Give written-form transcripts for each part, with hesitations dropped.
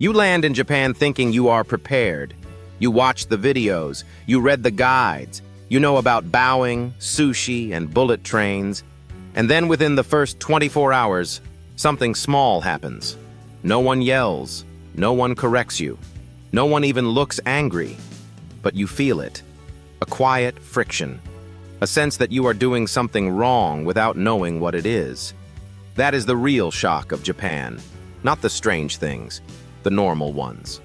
You land in Japan thinking you are prepared. You watch the videos, you read the guides, you know about bowing, sushi, and bullet trains. And then within the first 24 hours, something small happens. No one yells, no one corrects you, no one even looks angry. But you feel it. A quiet friction. A sense that you are doing something wrong without knowing what it is. That is the real shock of Japan, not the strange things, the normal ones.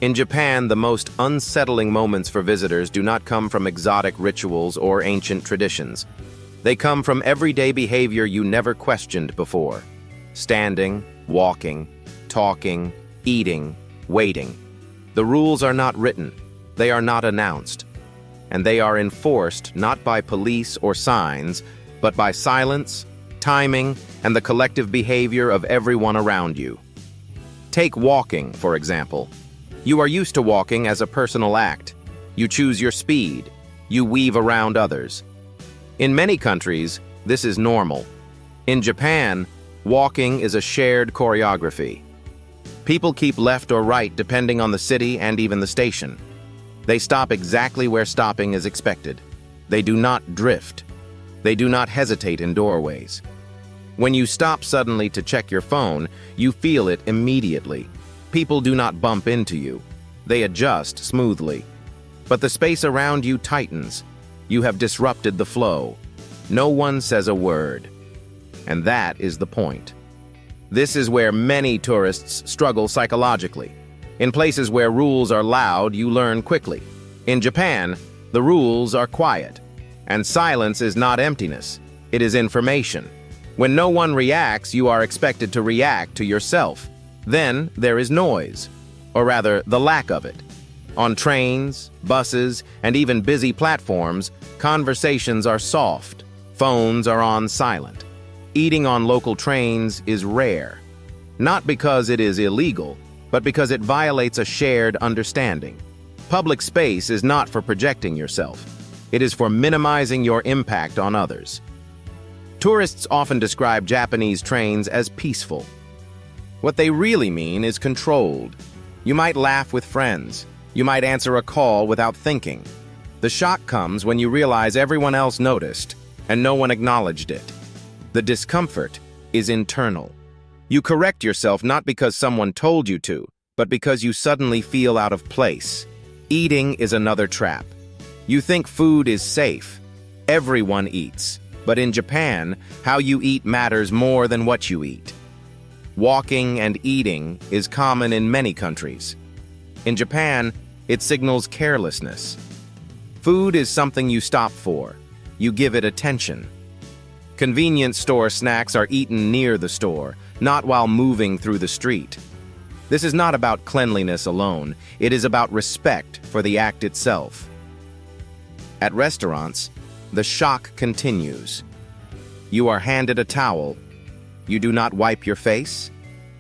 In Japan, the most unsettling moments for visitors do not come from exotic rituals or ancient traditions. They come from everyday behavior you never questioned before. Standing, walking, talking, eating, waiting. The rules are not written, they are not announced. And they are enforced not by police or signs, but by silence, timing, and the collective behavior of everyone around you. Take walking, for example. You are used to walking as a personal act. You choose your speed. You weave around others. In many countries, this is normal. In Japan, walking is a shared choreography. People keep left or right depending on the city and even the station. They stop exactly where stopping is expected. They do not drift. They do not hesitate in doorways. When you stop suddenly to check your phone, you feel it immediately. People do not bump into you. They adjust smoothly. But the space around you tightens. You have disrupted the flow. No one says a word. And that is the point. This is where many tourists struggle psychologically. In places where rules are loud, you learn quickly. In Japan, the rules are quiet. And silence is not emptiness. It is information. When no one reacts, you are expected to react to yourself. Then there is noise, or rather, the lack of it. On trains, buses, and even busy platforms, conversations are soft. Phones are on silent. Eating on local trains is rare. Not because it is illegal, but because it violates a shared understanding. Public space is not for projecting yourself. It is for minimizing your impact on others. Tourists often describe Japanese trains as peaceful. What they really mean is controlled. You might laugh with friends. You might answer a call without thinking. The shock comes when you realize everyone else noticed and no one acknowledged it. The discomfort is internal. You correct yourself not because someone told you to, but because you suddenly feel out of place. Eating is another trap. You think food is safe. Everyone eats. But in Japan, how you eat matters more than what you eat. Walking and eating is common in many countries. In Japan, it signals carelessness. Food is something you stop for. You give it attention. Convenience store snacks are eaten near the store, not while moving through the street. This is not about cleanliness alone. It is about respect for the act itself. At restaurants, the shock continues. You are handed a towel. You do not wipe your face.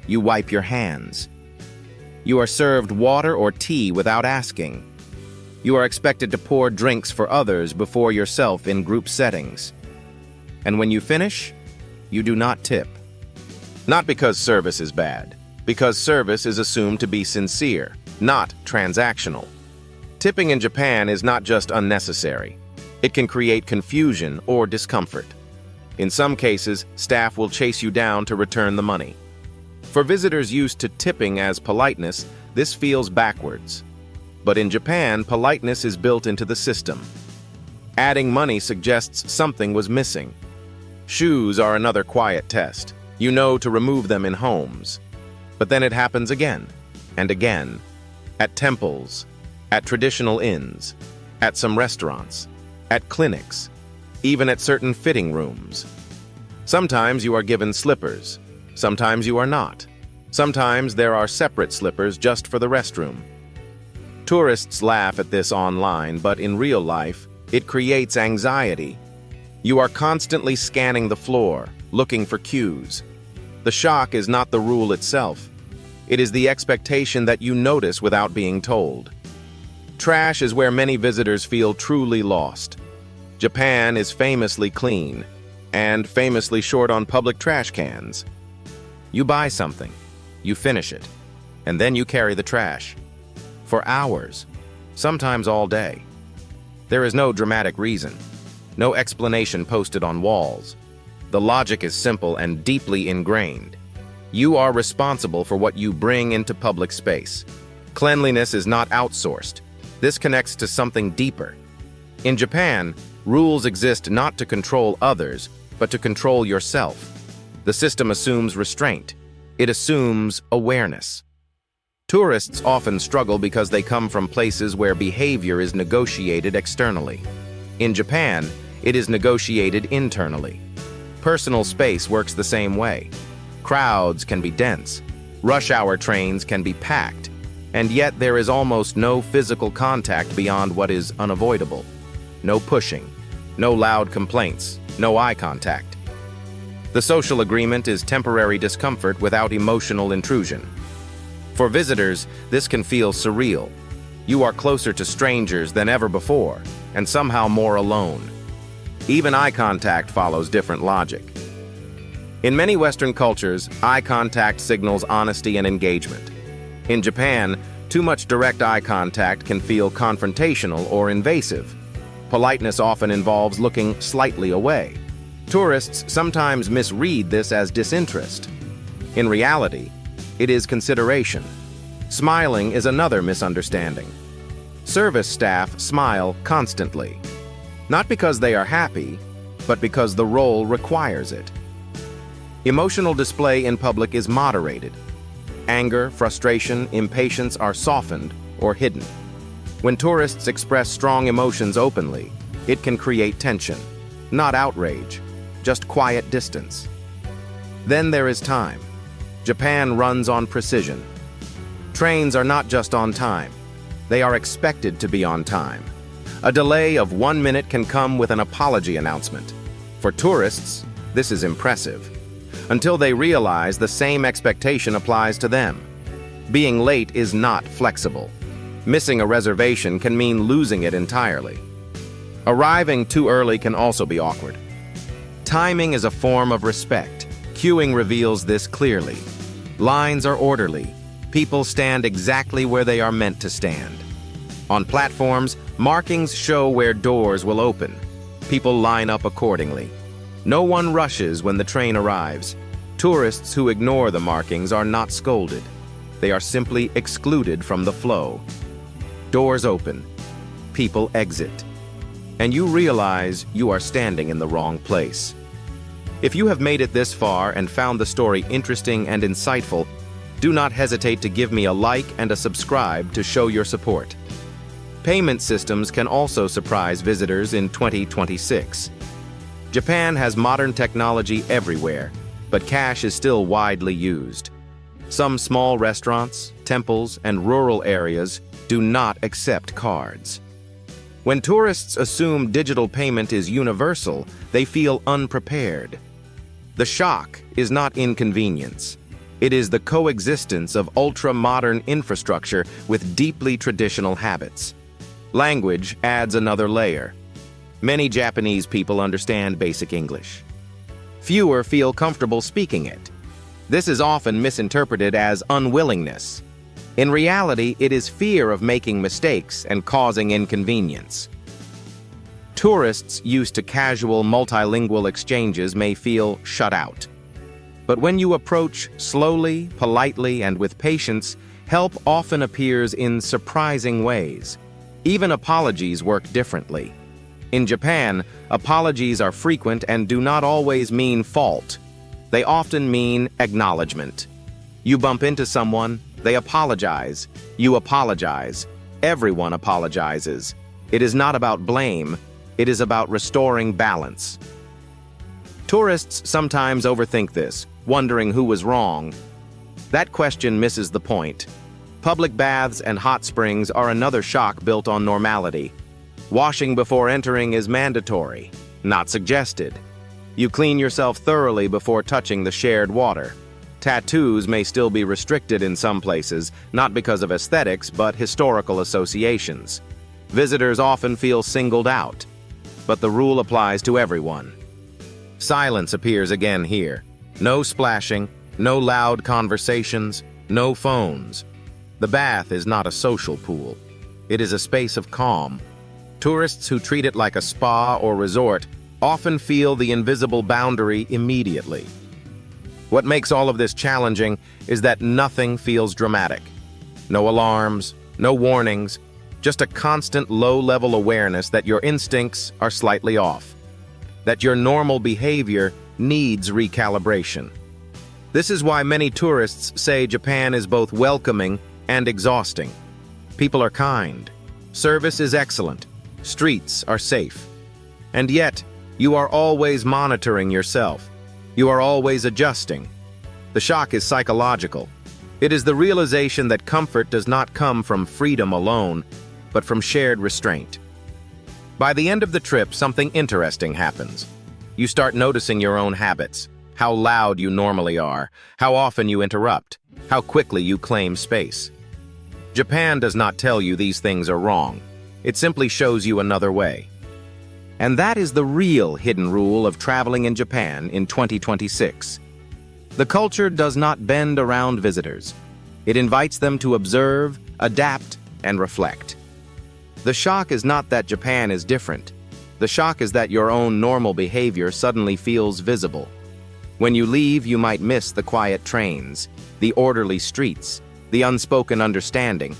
You wipe your hands. You are served water or tea without asking. You are expected to pour drinks for others before yourself in group settings. And when you finish, you do not tip. Not because service is bad, because service is assumed to be sincere, not transactional. Tipping in Japan is not just unnecessary. It can create confusion or discomfort. In some cases, staff will chase you down to return the money. For visitors used to tipping as politeness, this feels backwards. But in Japan, politeness is built into the system. Adding money suggests something was missing. Shoes are another quiet test. You know to remove them in homes. But then it happens again and again. At temples, at traditional inns, at some restaurants, at clinics, even at certain fitting rooms. Sometimes you are given slippers. Sometimes you are not. Sometimes there are separate slippers just for the restroom. Tourists laugh at this online, but in real life, it creates anxiety. You are constantly scanning the floor, looking for cues. The shock is not the rule itself. It is the expectation that you notice without being told. Trash is where many visitors feel truly lost. Japan is famously clean, and famously short on public trash cans. You buy something. You finish it. And then you carry the trash. For hours, sometimes all day. There is no dramatic reason, no explanation posted on walls. The logic is simple and deeply ingrained. You are responsible for what you bring into public space. Cleanliness is not outsourced. This connects to something deeper. In Japan, rules exist not to control others, but to control yourself. The system assumes restraint. It assumes awareness. Tourists often struggle because they come from places where behavior is negotiated externally. In Japan, it is negotiated internally. Personal space works the same way. Crowds can be dense. Rush hour trains can be packed. And yet there is almost no physical contact beyond what is unavoidable. No pushing, no loud complaints, no eye contact. The social agreement is temporary discomfort without emotional intrusion. For visitors, this can feel surreal. You are closer to strangers than ever before, and somehow more alone. Even eye contact follows different logic. In many Western cultures, eye contact signals honesty and engagement. In Japan, too much direct eye contact can feel confrontational or invasive. Politeness often involves looking slightly away. Tourists sometimes misread this as disinterest. In reality, it is consideration. Smiling is another misunderstanding. Service staff smile constantly, not because they are happy, but because the role requires it. Emotional display in public is moderated. Anger, frustration, impatience are softened or hidden. When tourists express strong emotions openly, it can create tension, not outrage, just quiet distance. Then there is time. Japan runs on precision. Trains are not just on time. They are expected to be on time. A delay of 1 minute can come with an apology announcement. For tourists, this is impressive. Until they realize the same expectation applies to them. Being late is not flexible. Missing a reservation can mean losing it entirely. Arriving too early can also be awkward. Timing is a form of respect. Queuing reveals this clearly. Lines are orderly. People stand exactly where they are meant to stand. On platforms, markings show where doors will open. People line up accordingly. No one rushes when the train arrives. Tourists who ignore the markings are not scolded. They are simply excluded from the flow. Doors open. People exit. And you realize you are standing in the wrong place. If you have made it this far and found the story interesting and insightful, do not hesitate to give me a like and a subscribe to show your support. Payment systems can also surprise visitors in 2026. Japan has modern technology everywhere, but cash is still widely used. Some small restaurants, temples, and rural areas do not accept cards. When tourists assume digital payment is universal, they feel unprepared. The shock is not inconvenience. It is the coexistence of ultra-modern infrastructure with deeply traditional habits. Language adds another layer. Many Japanese people understand basic English. Fewer feel comfortable speaking it. This is often misinterpreted as unwillingness. In reality, it is fear of making mistakes and causing inconvenience. Tourists used to casual multilingual exchanges may feel shut out. But when you approach slowly, politely, and with patience, help often appears in surprising ways. Even apologies work differently. In Japan, apologies are frequent and do not always mean fault. They often mean acknowledgement. You bump into someone, they apologize. You apologize. Everyone apologizes. It is not about blame. It is about restoring balance. Tourists sometimes overthink this, wondering who was wrong. That question misses the point. Public baths and hot springs are another shock built on normality. Washing before entering is mandatory, not suggested. You clean yourself thoroughly before touching the shared water. Tattoos may still be restricted in some places, not because of aesthetics, but historical associations. Visitors often feel singled out, but the rule applies to everyone. Silence appears again here. No splashing, no loud conversations, no phones. The bath is not a social pool. It is a space of calm. Tourists who treat it like a spa or resort often feel the invisible boundary immediately. What makes all of this challenging is that nothing feels dramatic. No alarms, no warnings, just a constant low-level awareness that your instincts are slightly off, that your normal behavior needs recalibration. This is why many tourists say Japan is both welcoming and exhausting. People are kind, service is excellent, streets are safe. And yet, you are always monitoring yourself. You are always adjusting. The shock is psychological. It is the realization that comfort does not come from freedom alone, but from shared restraint. By the end of the trip, something interesting happens. You start noticing your own habits, how loud you normally are, how often you interrupt, how quickly you claim space. Japan does not tell you these things are wrong. It simply shows you another way. And that is the real hidden rule of traveling in Japan in 2026. The culture does not bend around visitors. It invites them to observe, adapt, and reflect. The shock is not that Japan is different. The shock is that your own normal behavior suddenly feels visible. When you leave, you might miss the quiet trains, the orderly streets, the unspoken understanding,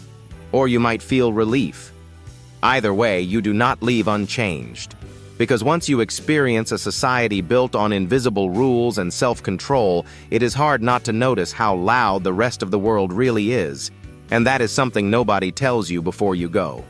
or you might feel relief. Either way, you do not leave unchanged. Because once you experience a society built on invisible rules and self-control, it is hard not to notice how loud the rest of the world really is. And that is something nobody tells you before you go.